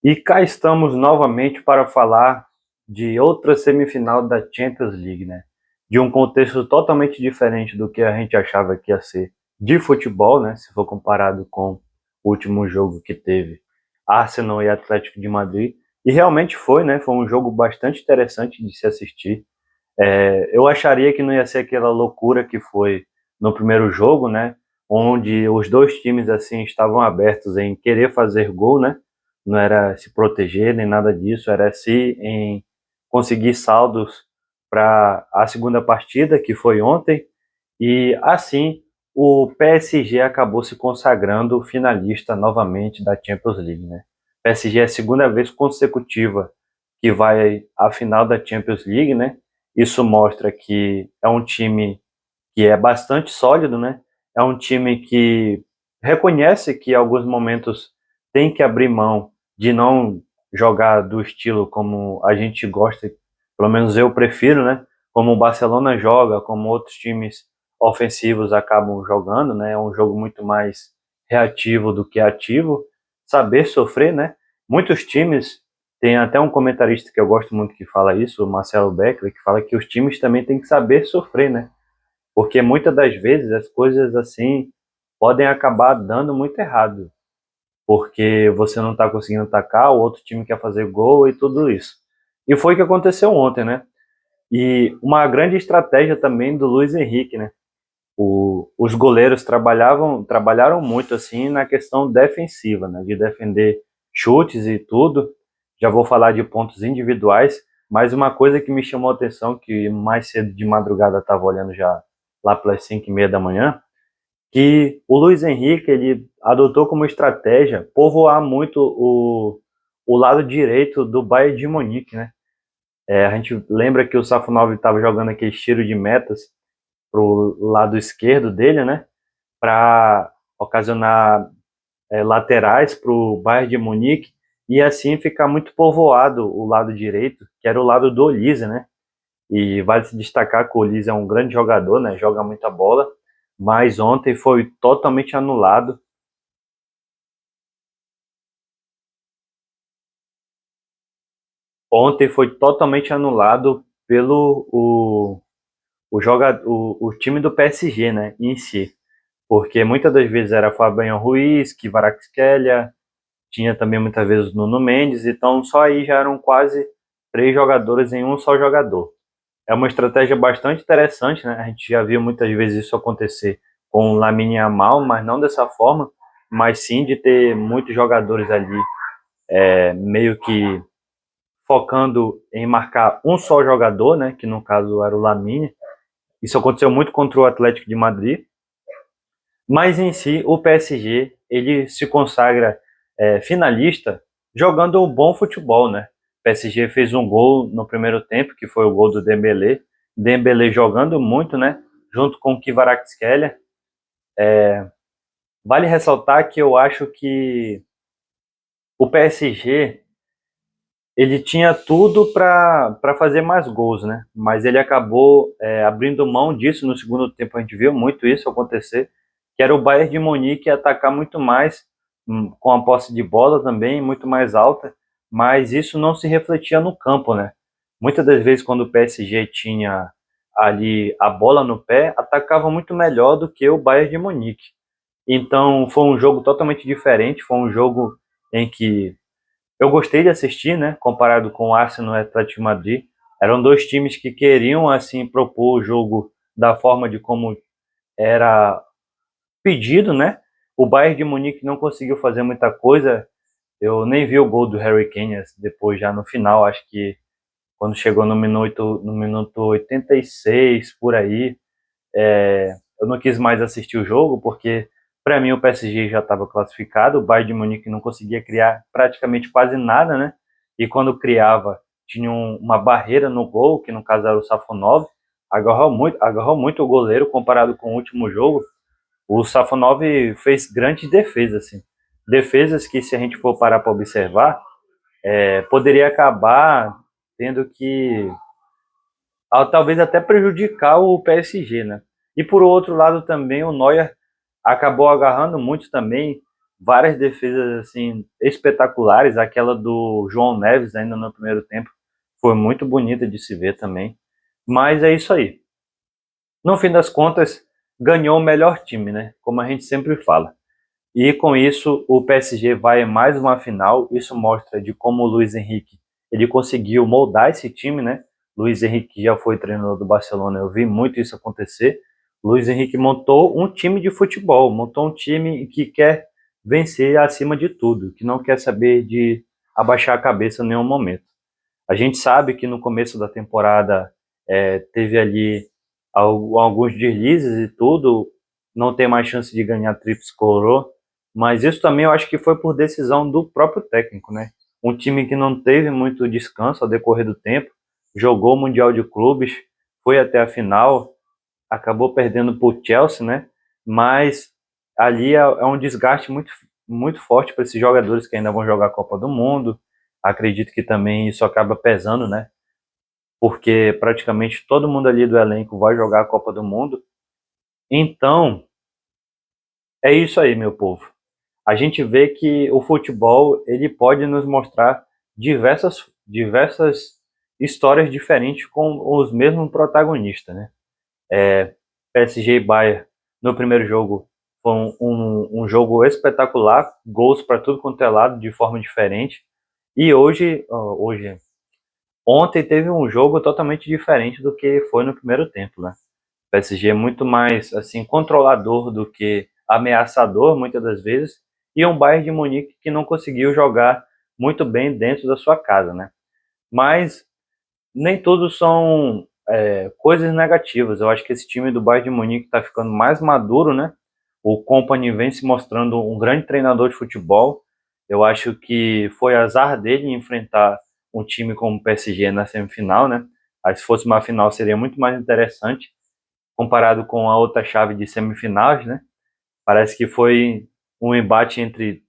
E cá estamos novamente para falar de outra semifinal da Champions League, né? De um contexto totalmente diferente do que a gente achava que ia ser de futebol, né? Se for comparado com o último jogo que teve Arsenal e Atlético de Madrid. E realmente foi, né? Foi um jogo bastante interessante de se assistir. Eu acharia que não ia ser aquela loucura que foi no primeiro jogo, né? Onde os dois times assim estavam abertos em querer fazer gol, né? Não era se proteger nem nada disso, era se em conseguir saldos para a segunda partida, que foi ontem, e assim o PSG acabou se consagrando finalista novamente da Champions League, né? PSG é a segunda vez consecutiva que vai à final da Champions League, né? Isso mostra que é um time que é bastante sólido, né? É um time que reconhece que em alguns momentos tem que abrir mão de não jogar do estilo como a gente gosta, pelo menos eu prefiro, né? Como o Barcelona joga, como outros times ofensivos acabam jogando, né? É um jogo muito mais reativo do que ativo, saber sofrer, né? Muitos times, tem até um comentarista que eu gosto muito que fala isso, o Marcelo Beckler, que fala que os times também têm que saber sofrer, né? Porque muitas das vezes as coisas assim podem acabar dando muito errado, porque você não está conseguindo atacar, o outro time quer fazer gol e tudo isso. E foi o que aconteceu ontem, né? E uma grande estratégia também do Luiz Henrique, né? Os goleiros trabalharam muito assim na questão defensiva, né? De defender chutes e tudo. Já vou falar de pontos individuais, mas uma coisa que me chamou a atenção, que mais cedo de madrugada estava olhando já lá pelas 5:30 da manhã, que o Luiz Henrique ele adotou como estratégia povoar muito o lado direito do Bayern de Munique, né? A gente lembra que o Safonov estava jogando aquele tiro de metas pro lado esquerdo dele, né? Para ocasionar laterais para o Bayern de Munique e assim ficar muito povoado o lado direito, que era o lado do Olise, né? E vale se destacar que o Olise é um grande jogador, né? Joga muita bola, mas ontem foi totalmente anulado. Ontem foi totalmente anulado pelo o time do PSG, né? Em si. Porque muitas das vezes era Fabian Ruiz, Kvaratskhelia, tinha também muitas vezes o Nuno Mendes, então só aí já eram quase três jogadores em um só jogador. É uma estratégia bastante interessante, né? A gente já viu muitas vezes isso acontecer com o Lamine Yamal, mas não dessa forma, mas sim de ter muitos jogadores ali meio que focando em marcar um só jogador, né? Que no caso era o Lamine. Isso aconteceu muito contra o Atlético de Madrid, mas em si o PSG ele se consagra finalista jogando um bom futebol, né? O PSG fez um gol no primeiro tempo, que foi o gol do Dembélé. Dembélé jogando muito, né? Junto com o Kvaratskhelia. Vale ressaltar que eu acho que o PSG ele tinha tudo para fazer mais gols, né? Mas ele acabou abrindo mão disso no segundo tempo. A gente viu muito isso acontecer, que era o Bayern de Munique atacar muito mais com a posse de bola também muito mais alta, mas isso não se refletia no campo, né? Muitas das vezes quando o PSG tinha ali a bola no pé, atacava muito melhor do que o Bayern de Munique. Então foi um jogo totalmente diferente, foi um jogo em que eu gostei de assistir, né? Comparado com o Arsenal e o Atlético de Madrid, eram dois times que queriam assim propor o jogo da forma de como era pedido, né? O Bayern de Munique não conseguiu fazer muita coisa. Eu nem vi o gol do Harry Kane depois já no final, acho que quando chegou no minuto 86 por aí, eu não quis mais assistir o jogo porque para mim o PSG já estava classificado, o Bayern de Munique não conseguia criar praticamente quase nada, né? E quando criava tinha uma barreira no gol, que no caso era o Safonov, agarrou muito o goleiro comparado com o último jogo. O Safonov fez grandes defesas, assim. Defesas que, se a gente for parar para observar, poderia acabar tendo que talvez até prejudicar o PSG, né? E por outro lado também o Neuer acabou agarrando muito também, várias defesas assim espetaculares. Aquela do João Neves ainda no primeiro tempo foi muito bonita de se ver também. Mas é isso aí. No fim das contas, ganhou o melhor time, né? Como a gente sempre fala. E com isso, o PSG vai mais uma final. Isso mostra de como o Luiz Henrique ele conseguiu moldar esse time, né? Luiz Henrique já foi treinador do Barcelona, eu vi muito isso acontecer. Luiz Henrique montou um time de futebol, montou um time que quer vencer acima de tudo, que não quer saber de abaixar a cabeça em nenhum momento. A gente sabe que no começo da temporada teve ali alguns deslizes e tudo, não tem mais chance de ganhar tríplice coroa, mas isso também eu acho que foi por decisão do próprio técnico, né? Um time que não teve muito descanso ao decorrer do tempo, jogou o Mundial de Clubes, foi até a final, acabou perdendo para o Chelsea, né? Mas ali é um desgaste muito forte para esses jogadores que ainda vão jogar a Copa do Mundo. Acredito que também isso acaba pesando, né? Porque praticamente todo mundo ali do elenco vai jogar a Copa do Mundo. Então, é isso aí, meu povo. A gente vê que o futebol ele pode nos mostrar diversas histórias diferentes com os mesmos protagonistas, né? PSG e Bayern no primeiro jogo foi um jogo espetacular, gols para tudo quanto é lado de forma diferente. E ontem teve um jogo totalmente diferente do que foi no primeiro tempo, né? O PSG é muito mais assim controlador do que ameaçador muitas das vezes, e um Bayern de Munique que não conseguiu jogar muito bem dentro da sua casa, né? Mas nem tudo são coisas negativas. Eu acho que esse time do Bayern de Munique está ficando mais maduro, né? O Kompany vem se mostrando um grande treinador de futebol. Eu acho que foi azar dele enfrentar um time como o PSG na semifinal, né? Aí se fosse uma final seria muito mais interessante comparado com a outra chave de semifinais, né? Parece que foi um embate entre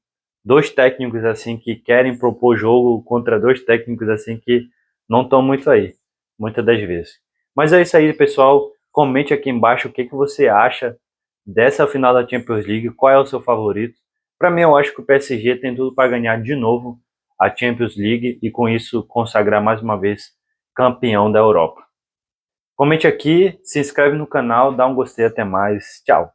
dois técnicos assim que querem propor jogo contra dois técnicos assim que não estão muito aí, muitas das vezes. Mas é isso aí, pessoal. Comente aqui embaixo o que você acha dessa final da Champions League, qual é o seu favorito. Para mim, eu acho que o PSG tem tudo para ganhar de novo a Champions League e com isso consagrar mais uma vez campeão da Europa. Comente aqui, se inscreve no canal, dá um gostei, até mais. Tchau.